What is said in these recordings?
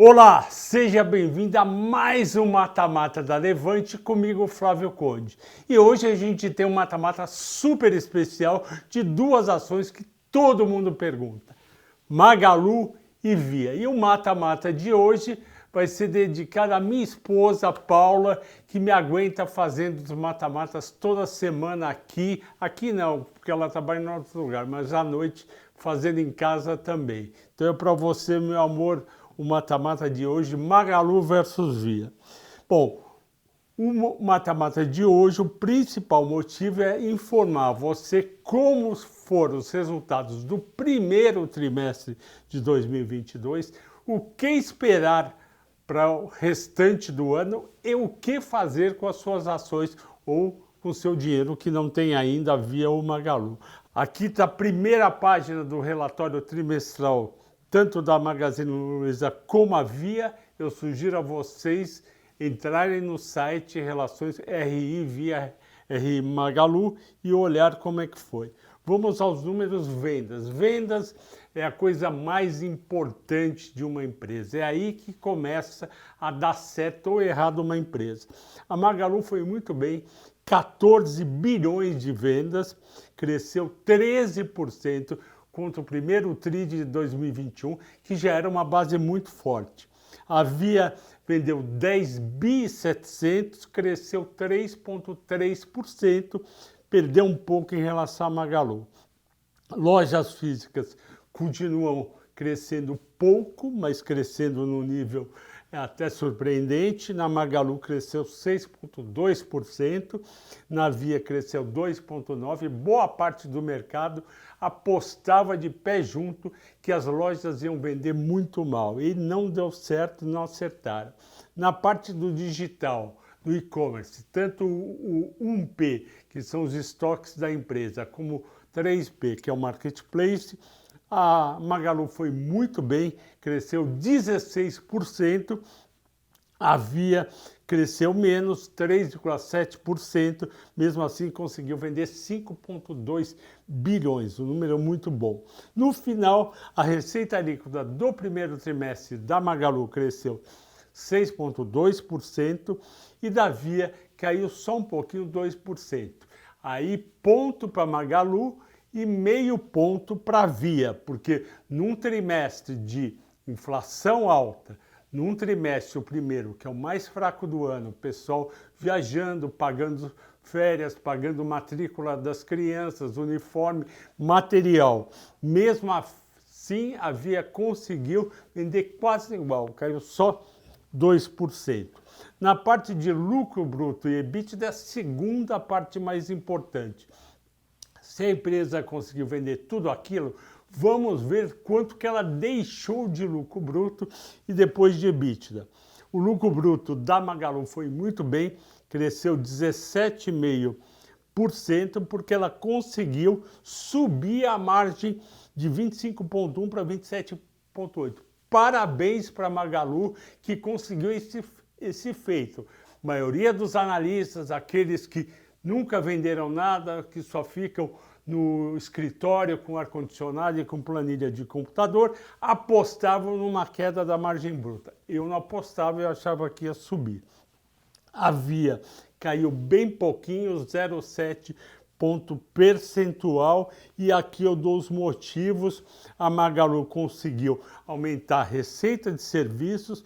Olá, seja bem-vindo a mais um Mata-Mata da Levante, comigo Flávio Conde. E hoje a gente tem um mata-mata super especial de duas ações que todo mundo pergunta, Magalu e Via. E o mata-mata de hoje vai ser dedicado à minha esposa Paula, que me aguenta fazendo os mata-matas toda semana aqui. Aqui não, porque ela trabalha em outro lugar, mas à noite fazendo em casa também. Então é para você, meu amor, o mata-mata de hoje, Magalu versus Via. Bom, o mata-mata de hoje, o principal motivo é informar você como foram os resultados do primeiro trimestre de 2022, o que esperar para o restante do ano e o que fazer com as suas ações ou com o seu dinheiro que não tem ainda Via ou Magalu. Aqui está a primeira página do relatório trimestral, tanto da Magazine Luiza como a Via. Eu sugiro a vocês entrarem no site Relações RI Via RI Magalu e olhar como é que foi. Vamos aos números vendas. Vendas é a coisa mais importante de uma empresa. É aí que começa a dar certo ou errado uma empresa. A Magalu foi muito bem, 14 bilhões de vendas, cresceu 13%, contra o primeiro TRI de 2021, que já era uma base muito forte. A Via vendeu 10.700, cresceu 3,3%, perdeu um pouco em relação a Magalu. Lojas físicas continuam crescendo pouco, mas crescendo no nível até surpreendente. Na Magalu cresceu 6,2%, na Via cresceu 2,9%. Boa parte do mercado apostava de pé junto que as lojas iam vender muito mal e não deu certo, não acertaram. Na parte do digital, do e-commerce, tanto o 1P, que são os estoques da empresa, como 3P, que é o marketplace, a Magalu foi muito bem, cresceu 16%, a Via cresceu menos, 3,7%, mesmo assim conseguiu vender 5,2 bilhões, um número muito bom. No final, a receita líquida do primeiro trimestre da Magalu cresceu 6,2% e da Via caiu só um pouquinho, 2%. Aí ponto para Magalu e meio ponto para a Via, porque num trimestre de inflação alta, num trimestre, o primeiro, que é o mais fraco do ano, o pessoal viajando, pagando férias, pagando matrícula das crianças, uniforme, material. Mesmo assim, a Via conseguiu vender quase igual, caiu só 2%. Na parte de lucro bruto e EBITDA, é a segunda parte mais importante. Se a empresa conseguiu vender tudo aquilo, vamos ver quanto que ela deixou de lucro bruto e depois de EBITDA. O lucro bruto da Magalu foi muito bem, cresceu 17,5%, porque ela conseguiu subir a margem de 25,1% para 27,8%. Parabéns para a Magalu, que conseguiu esse feito. A maioria dos analistas, aqueles que nunca venderam nada, que só ficam no escritório com ar-condicionado e com planilha de computador, apostavam numa queda da margem bruta. Eu não apostava, eu achava que ia subir. A Via caiu bem pouquinho, 0,7 ponto percentual, e aqui eu dou os motivos. A Magalu conseguiu aumentar a receita de serviços,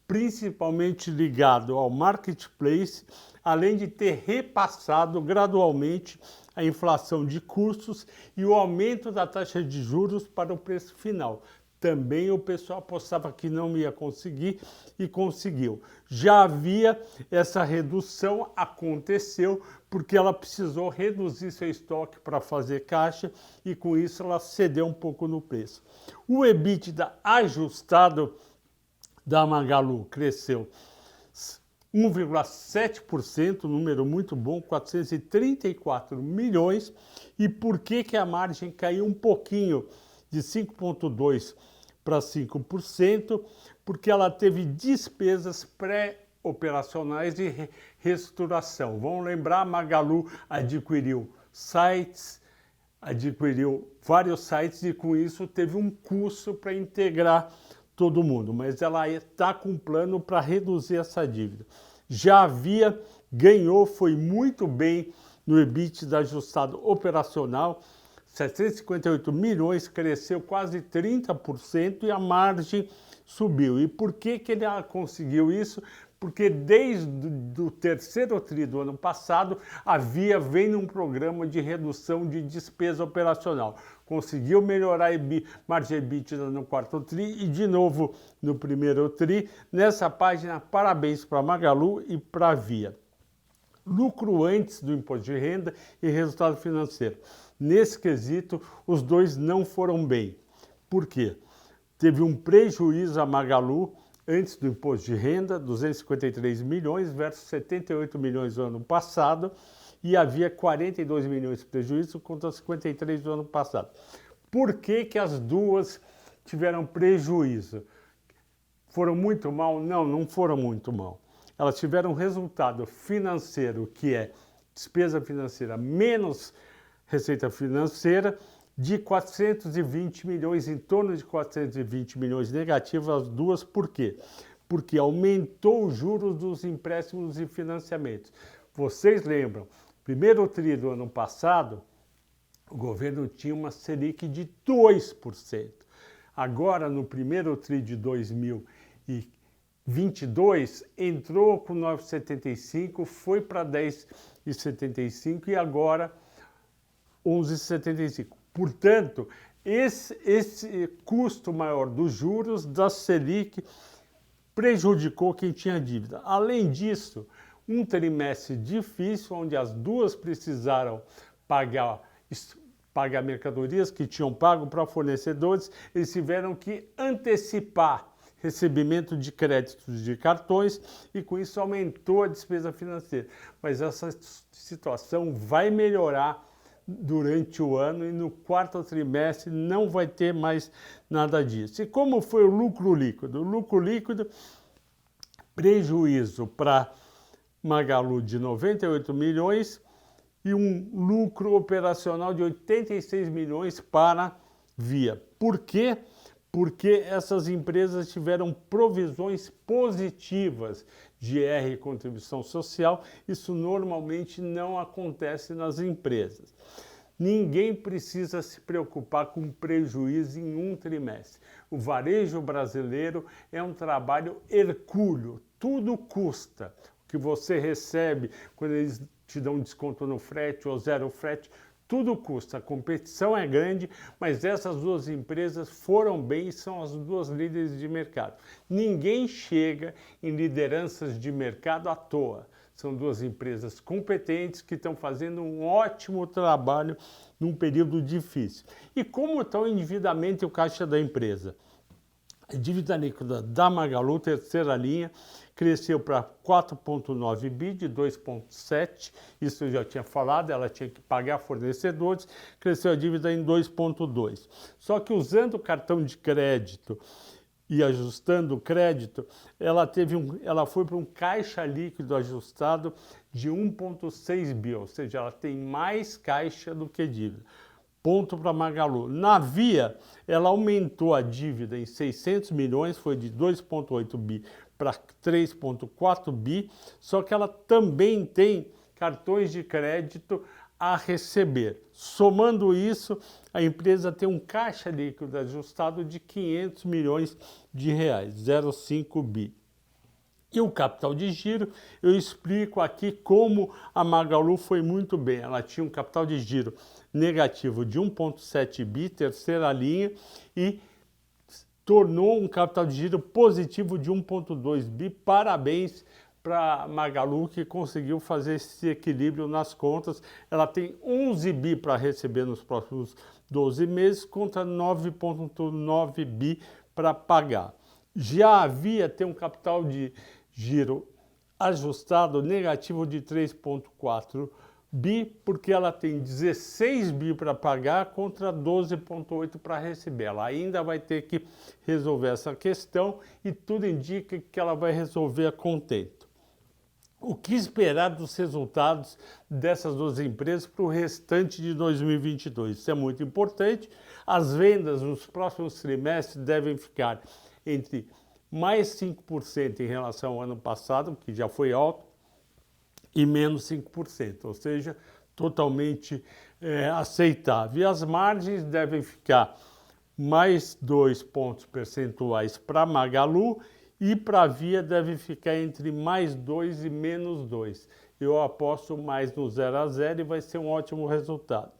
principalmente ligado ao marketplace, além de ter repassado gradualmente a inflação de custos e o aumento da taxa de juros para o preço final. Também o pessoal apostava que não ia conseguir e conseguiu. Já havia essa redução, aconteceu porque ela precisou reduzir seu estoque para fazer caixa e com isso ela cedeu um pouco no preço. O EBITDA ajustado da Magalu cresceu 1,7%, número muito bom, 434 milhões. E por que a margem caiu um pouquinho, de 5,2% para 5%? Porque ela teve despesas pré-operacionais de reestruturação. Vamos lembrar, a Magalu adquiriu vários sites e com isso teve um custo para integrar todo mundo, mas ela está com um plano para reduzir essa dívida. Já havia, ganhou, foi muito bem no EBITDA ajustado operacional, 758 milhões, cresceu quase 30% e a margem subiu. E por que ele conseguiu isso? Porque desde o terceiro tri do ano passado, a Via vem num programa de redução de despesa operacional. Conseguiu melhorar a margem EBITDA no quarto tri e de novo no primeiro tri. Nessa página, parabéns para a Magalu e para a Via. Lucro antes do imposto de renda e resultado financeiro. Nesse quesito, os dois não foram bem. Por quê? Teve um prejuízo a Magalu antes do imposto de renda, 253 milhões versus 78 milhões no ano passado, e havia 42 milhões de prejuízo contra 53 do ano passado. Por que as duas tiveram prejuízo? Foram muito mal? Não, não foram muito mal. Elas tiveram um resultado financeiro, que é despesa financeira menos receita financeira, de 420 milhões, em torno de 420 milhões negativos as duas. Por quê? Porque aumentou os juros dos empréstimos e financiamentos. Vocês lembram, primeiro tri do ano passado, o governo tinha uma Selic de 2%. Agora, no primeiro tri de 2022, entrou com 9,75, foi para 10,75 e agora 11,75. Portanto, esse custo maior dos juros da Selic prejudicou quem tinha dívida. Além disso, um trimestre difícil, onde as duas precisaram pagar mercadorias que tinham pago para fornecedores, eles tiveram que antecipar recebimento de créditos de cartões e com isso aumentou a despesa financeira. Mas essa situação vai melhorar durante o ano e no quarto trimestre não vai ter mais nada disso. E como foi o lucro líquido? O lucro líquido, prejuízo para Magalu de 98 milhões e um lucro operacional de 86 milhões para Via. Por quê? Porque essas empresas tiveram provisões positivas de IR e contribuição social. Isso normalmente não acontece nas empresas. Ninguém precisa se preocupar com prejuízo em um trimestre. O varejo brasileiro é um trabalho hercúleo, tudo custa. O que você recebe quando eles te dão desconto no frete ou zero frete, tudo custa. A competição é grande, mas essas duas empresas foram bem e são as duas líderes de mercado. Ninguém chega em lideranças de mercado à toa. São duas empresas competentes que estão fazendo um ótimo trabalho num período difícil. E como está o endividamento e o caixa da empresa? A dívida líquida da Magalu, terceira linha, cresceu para 4,9 bi de 2,7, isso eu já tinha falado, ela tinha que pagar fornecedores, cresceu a dívida em 2,2. Só que usando o cartão de crédito e ajustando o crédito, ela foi para um caixa líquido ajustado de 1,6 bi, ou seja, ela tem mais caixa do que dívida. Ponto para Magalu. Na Via, ela aumentou a dívida em 600 milhões, foi de 2,8 bi para 3,4 bi, só que ela também tem cartões de crédito a receber. Somando isso, a empresa tem um caixa líquido ajustado de 500 milhões de reais, 0,5 bi. E o capital de giro, eu explico aqui como a Magalu foi muito bem. Ela tinha um capital de giro negativo de 1,7 bi, terceira linha, e tornou um capital de giro positivo de 1,2 bi. Parabéns para a Magalu, que conseguiu fazer esse equilíbrio nas contas. Ela tem 11 bi para receber nos próximos 12 meses, contra 9,9 bi para pagar. Já havia ter um capital de giro ajustado negativo de 3,4 bi, porque ela tem 16 bi para pagar contra 12,8 para receber. Ela ainda vai ter que resolver essa questão e tudo indica que ela vai resolver a contento. O que esperar dos resultados dessas duas empresas para o restante de 2022? Isso é muito importante. As vendas nos próximos trimestres devem ficar entre mais 5% em relação ao ano passado, que já foi alto, e menos 5%, ou seja, totalmente aceitável. E as margens devem ficar mais 2 pontos percentuais para Magalu e para a Via deve ficar entre mais 2 e menos 2. Eu aposto mais no 0 a 0 e vai ser um ótimo resultado.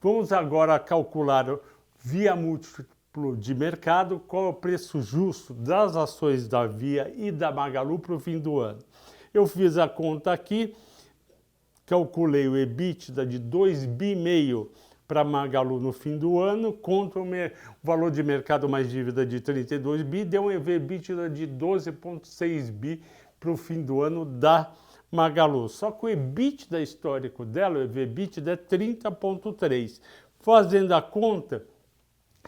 Vamos agora calcular via múltiplo de mercado qual é o preço justo das ações da Via e da Magalu para o fim do ano. Eu fiz a conta aqui, calculei o EBITDA de 2,5 bi para Magalu no fim do ano, contra o valor de mercado mais dívida de 32 bi, deu um EBITDA de 12,6 bi para o fim do ano da Magalu. Só que o EBITDA histórico dela, o EBITDA é 30,3. Fazendo a conta,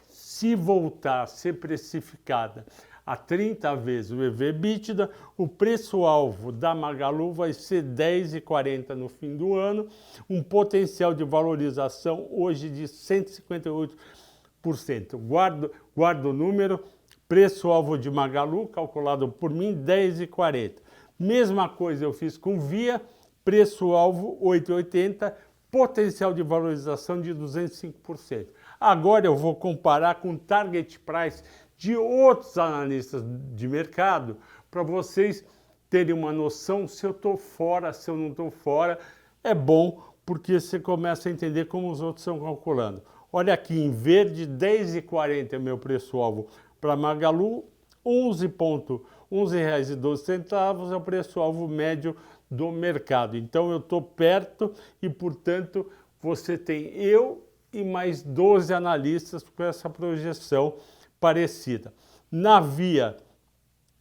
se voltar a ser precificada a 30 vezes o EBITDA, o preço-alvo da Magalu vai ser 10,40 no fim do ano, um potencial de valorização hoje de 158%. Guardo o número, preço-alvo de Magalu, calculado por mim, 10,40. Mesma coisa eu fiz com Via, preço-alvo 8,80, potencial de valorização de 205%. Agora eu vou comparar com o target price de outros analistas de mercado, para vocês terem uma noção se eu estou fora, se eu não estou fora. É bom porque você começa a entender como os outros estão calculando. Olha aqui, em verde, 10,40 é meu preço-alvo para Magalu, R$11,12 é o preço-alvo médio do mercado. Então eu estou perto e, portanto, você tem eu e mais 12 analistas com essa projeção parecida. Na Via,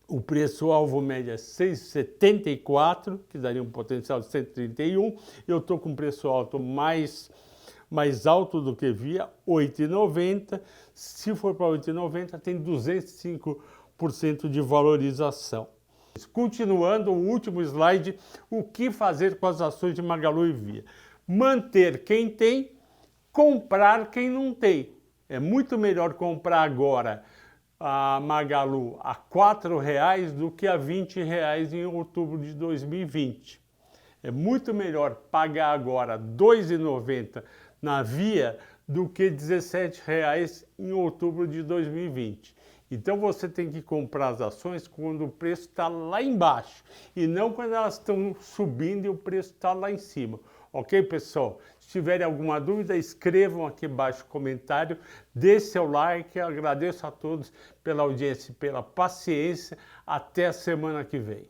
o preço-alvo médio é 6,74, que daria um potencial de 131. Eu estou com preço alto mais alto do que Via, 8,90. Se for para 8,90, tem 205% de valorização. Continuando, o último slide, o que fazer com as ações de Magalu e Via? Manter quem tem, comprar quem não tem. É muito melhor comprar agora a Magalu a R$4 do que a R$20 em outubro de 2020. É muito melhor pagar agora R$ 2,90 na Via do que R$ 17 em outubro de 2020. Então você tem que comprar as ações quando o preço está lá embaixo e não quando elas estão subindo e o preço está lá em cima. Ok, pessoal? Se tiverem alguma dúvida, escrevam aqui embaixo no comentário, dê seu like, eu agradeço a todos pela audiência e pela paciência. Até a semana que vem.